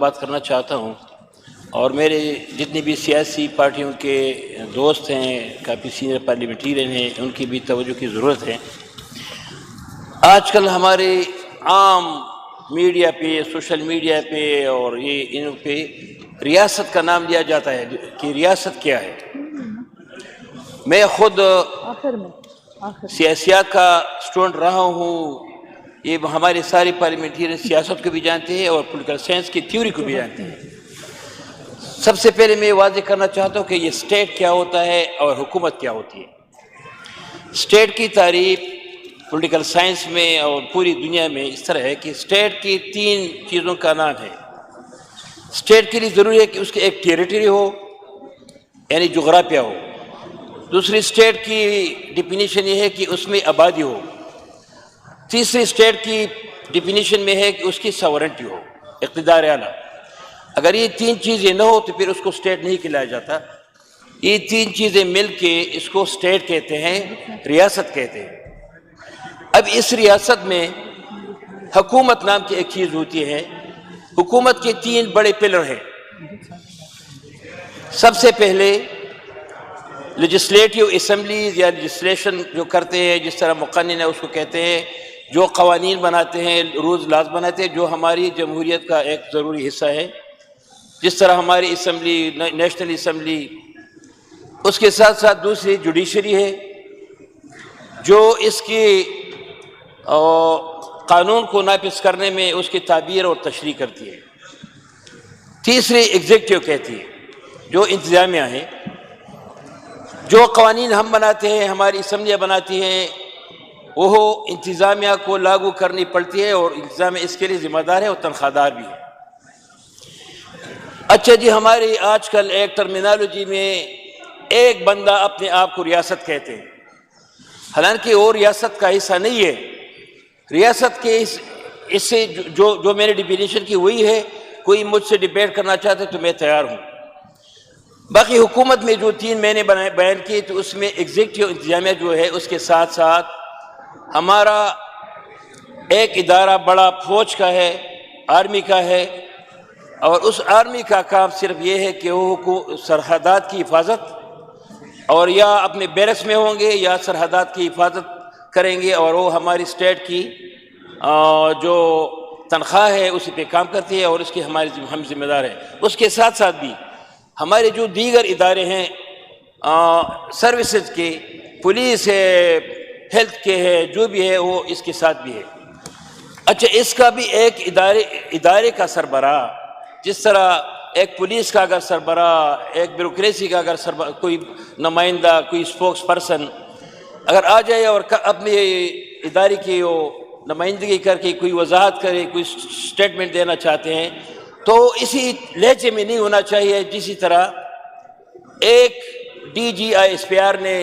بات کرنا چاہتا ہوں اور میرے جتنی بھی سیاسی پارٹیوں کے دوست ہیں، کافی سینئر پارلیمنٹیرین ہیں، ان کی بھی توجہ کی ضرورت ہے۔ آج کل ہمارے عام میڈیا پہ، سوشل میڈیا پہ اور ان پہ ریاست کا نام لیا جاتا ہے کہ ریاست کیا ہے۔ میں خود سیاسیات کا اسٹوڈنٹ رہا ہوں، یہ ہمارے سارے پارلیمنٹیرین سیاست کو بھی جانتے ہیں اور پولیٹیکل سائنس کی تھیوری کو بھی جانتے ہیں۔ سب سے پہلے میں واضح کرنا چاہتا ہوں کہ یہ اسٹیٹ کیا ہوتا ہے اور حکومت کیا ہوتی ہے۔ اسٹیٹ کی تعریف پولیٹیکل سائنس میں اور پوری دنیا میں اس طرح ہے کہ اسٹیٹ کی 3 چیزوں کا نام ہے۔ اسٹیٹ کے لیے ضروری ہے کہ اس کی ایک ٹیریٹری ہو، یعنی جغرافیہ ہو۔ دوسری اسٹیٹ کی ڈیفینیشن یہ ہے کہ اس میں آبادی ہو۔ تیسری اسٹیٹ کی ڈیفینیشن میں ہے کہ اس کی ساورنٹی ہو، اقتدار اعلیٰ۔ اگر یہ 3 چیزیں نہ ہو تو پھر اس کو اسٹیٹ نہیں کہلایا جاتا۔ یہ 3 چیزیں مل کے اس کو اسٹیٹ کہتے ہیں، ریاست کہتے ہیں۔ اب اس ریاست میں حکومت نام کی ایک چیز ہوتی ہے۔ حکومت کے 3 بڑے پلر ہیں۔ سب سے پہلے لیجسلیٹو اسمبلیز یا لیجسلیشن جو کرتے ہیں، جس طرح مقنن ہے اس کو کہتے ہیں، جو قوانین بناتے ہیں، رولز لاز بناتے ہیں، جو ہماری جمہوریت کا ایک ضروری حصہ ہے۔ جس طرح ہماری اسمبلی، نیشنل اسمبلی، اس کے ساتھ ساتھ دوسری جوڈیشری ہے جو اس کی قانون کو نافذ کرنے میں اس کی تعبیر اور تشریح کرتی ہے۔ تیسری ایگزیکٹو کہتی ہے، جو انتظامیہ ہے۔ جو قوانین ہم بناتے ہیں، ہماری اسمبلیاں بناتی ہیں، وہ انتظامیہ کو لاگو کرنی پڑتی ہے اور انتظامیہ اس کے لیے ذمہ دار ہے اور تنخواہ دار بھی ہے۔ اچھا جی، ہماری آج کل ایک ٹرمینالوجی میں ایک بندہ اپنے آپ کو ریاست کہتے ہیں، حالانکہ وہ ریاست کا حصہ نہیں ہے۔ ریاست کے اس سے جو میں نے ڈیفینیشن کی وہی ہے۔ کوئی مجھ سے ڈیبیٹ کرنا چاہتے تو میں تیار ہوں۔ باقی حکومت میں جو 3 میں نے بیان کی، تو اس میں ایگزیکٹو انتظامیہ جو ہے، اس کے ساتھ ساتھ ہمارا ایک ادارہ بڑا فوج کا ہے، آرمی کا ہے، اور اس آرمی کا کام صرف یہ ہے کہ وہ سرحدات کی حفاظت اور یا اپنے بیرکس میں ہوں گے یا سرحدات کی حفاظت کریں گے، اور وہ ہماری اسٹیٹ کی جو تنخواہ ہے اسی پہ کام کرتی ہے اور اس کی ہم ذمہ دار ہیں۔ اس کے ساتھ ساتھ بھی ہمارے جو دیگر ادارے ہیں سروسز کے، پولیس ہے، ہیلتھ کے ہے، جو بھی ہے وہ اس کے ساتھ بھی ہے۔ اچھا، اس کا بھی ایک ادارے کا سربراہ، جس طرح ایک پولیس کا اگر سربراہ، ایک بیوروکریسی کا اگر کوئی نمائندہ، کوئی اسپوکس پرسن اگر آ جائے اور اپنے ادارے کی وہ نمائندگی کر کے کوئی وضاحت کرے، کوئی سٹیٹمنٹ دینا چاہتے ہیں، تو اسی لہجے میں نہیں ہونا چاہیے جسی طرح ایک DGI نے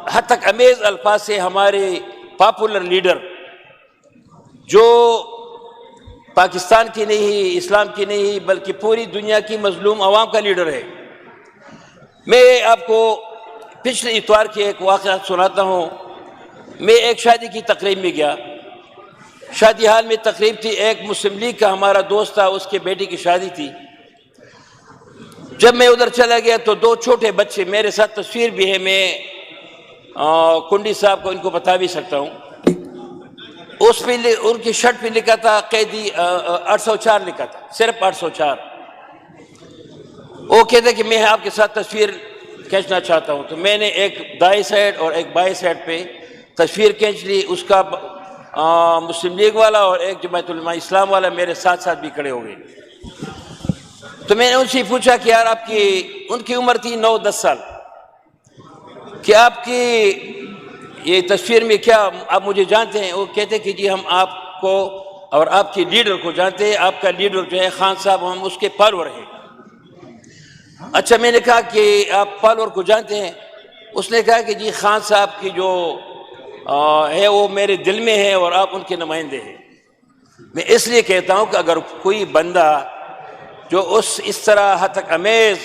حد تک امیز الفاظ سے ہمارے پاپولر لیڈر، جو پاکستان کی نہیں، اسلام کی نہیں، بلکہ پوری دنیا کی مظلوم عوام کا لیڈر ہے۔ میں آپ کو پچھلے اتوار کے ایک واقعہ سناتا ہوں۔ میں ایک شادی کی تقریب میں گیا۔ شادی حال میں تقریب تھی، ایک مسلم لیگ کا ہمارا دوست تھا، اس کے بیٹی کی شادی تھی۔ جب میں ادھر چلا گیا تو 2 چھوٹے بچے میرے ساتھ، تصویر بھی ہے، میں کنڈی صاحب کو ان کو بتا بھی سکتا ہوں۔ اس پہ ان کی شرٹ پہ لکھا تھا قیدی 804 لکھا تھا، صرف 804۔ وہ کہتے کہ میں آپ کے ساتھ تصویر کھینچنا چاہتا ہوں، تو میں نے ایک دائیں سائڈ اور ایک بائیں سائڈ پہ تصویر کھینچ لی۔ اس کا مسلم لیگ والا اور ایک جماعت علماء اسلام والا میرے ساتھ ساتھ بھی کھڑے ہو گئے۔ تو میں نے ان سے پوچھا کہ یار ان کی عمر تھی 9-10 سال، کہ آپ کی یہ تصویر میں کیا آپ مجھے جانتے ہیں؟ وہ کہتے کہ جی ہم آپ کو اور آپ کے لیڈر کو جانتے ہیں، آپ کا لیڈر جو ہے خان صاحب، ہم اس کے فالوور ہیں۔ اچھا، میں نے کہا کہ آپ فالوور کو جانتے ہیں؟ اس نے کہا کہ جی خان صاحب کی جو ہے وہ میرے دل میں ہے اور آپ ان کے نمائندے ہیں۔ میں اس لیے کہتا ہوں کہ اگر کوئی بندہ جو اس طرح حد تک امیز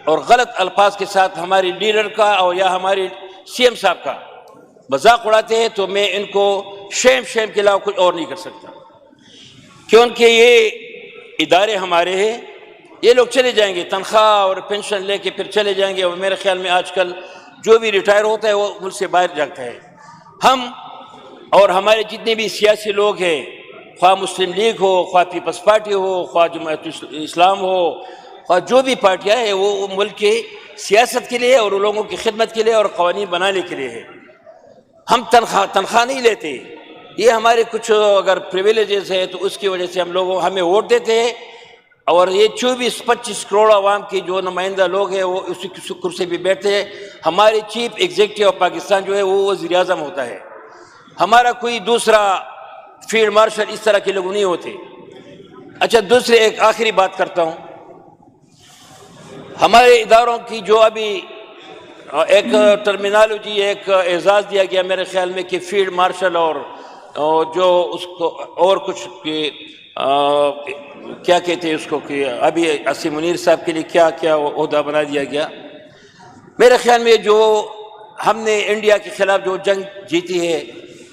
اور غلط الفاظ کے ساتھ ہمارے لیڈر کا اور یا ہمارے CM صاحب کا مذاق اڑاتے ہیں، تو میں ان کو شیم کے علاوہ کچھ اور نہیں کر سکتا۔ کیونکہ یہ ادارے ہمارے ہیں، یہ لوگ چلے جائیں گے تنخواہ اور پینشن لے کے پھر چلے جائیں گے، اور میرے خیال میں آج کل جو بھی ریٹائر ہوتا ہے وہ ملک سے باہر جاتا ہے۔ ہم اور ہمارے جتنے بھی سیاسی لوگ ہیں، خواہ مسلم لیگ ہو، خواہ پیپلز پارٹی ہو، خواہ جماعت اسلام ہو، خواہ جو بھی پارٹیاں ہیں، وہ ملک کے سیاست کے لیے اور لوگوں کی خدمت کے لیے اور قوانین بنانے کے لیے ہے۔ ہم تنخواہ نہیں لیتے، یہ ہمارے کچھ اگر پریویلیجز ہے تو اس کی وجہ سے ہمیں ووٹ دیتے ہیں، اور یہ 24-25 کروڑ عوام کے جو نمائندہ لوگ ہیں وہ اسی کرسی پہ بیٹھتے ہیں۔ ہمارے چیف ایگزیکٹو آف پاکستان جو ہے وہ وزیر اعظم ہوتا ہے، ہمارا کوئی دوسرا فیلڈ مارشل اس طرح کے لوگ نہیں ہوتے۔ اچھا، دوسرے ایک آخری بات کرتا ہوں، ہمارے اداروں کی جو ابھی ایک ٹرمینالوجی، ایک اعزاز دیا گیا میرے خیال میں کہ فیلڈ مارشل اور جو اس کو اور کچھ کیا کہتے ہیں اس کو، کہ ابھی اسیم منیر صاحب کے لیے کیا کیا عہدہ بنا دیا گیا۔ میرے خیال میں جو ہم نے انڈیا کے خلاف جو جنگ جیتی ہے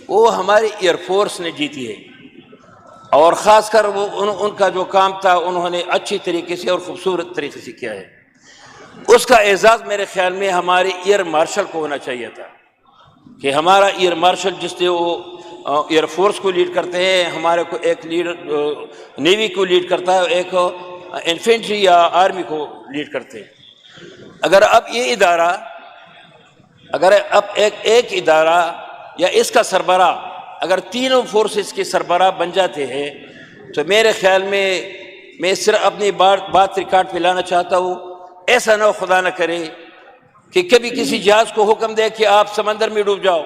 وہ ہماری ایئر فورس نے جیتی ہے، اور خاص کر وہ ان کا جو کام تھا انہوں نے اچھی طریقے سے اور خوبصورت طریقے سے کیا ہے۔ اس کا اعزاز میرے خیال میں ہمارے ایئر مارشل کو ہونا چاہیے تھا، کہ ہمارا ایئر مارشل جس نے وہ ایئر فورس کو لیڈ کرتے ہیں، ہمارے کو ایک لیڈر نیوی کو لیڈ کرتا ہے، ایک انفینٹری یا آرمی کو لیڈ کرتے ہیں۔ اگر اب یہ ادارہ، اگر اب ایک ادارہ یا اس کا سربراہ اگر تینوں فورسز کے سربراہ بن جاتے ہیں تو میرے خیال میں صرف اپنی بات ریکارڈ پہ لانا چاہتا ہوں، ایسا نہ ہو خدا نہ کرے کہ کبھی کسی جہاز کو حکم دے کہ آپ سمندر میں ڈوب جاؤ،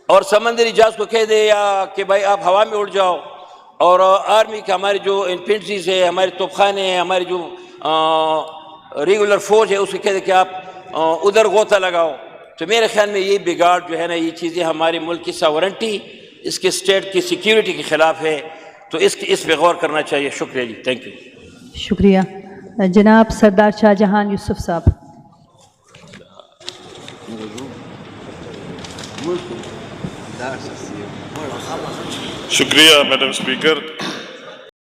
اور سمندری جہاز کو کہہ دے یا کہ بھائی آپ ہوا میں اڑ جاؤ، اور آرمی کے ہمارے جو انفینٹریز ہے، ہمارے توپخانے ہیں، ہمارے جو ریگولر فوج ہے، اس کو کہہ دے کہ آپ ادھر غوطہ لگاؤ۔ تو میرے خیال میں یہ بگاڑ جو ہے نا، یہ چیزیں ہمارے ملک کی ساورنٹی، اس کے اسٹیٹ کی سیکیورٹی کے خلاف ہے، تو اس پہ غور کرنا چاہیے۔ شکریہ جی، تھینک یو۔ شکریہ جناب سردار شاہ جہان یوسف صاحب۔ شکریہ میڈم اسپیکر۔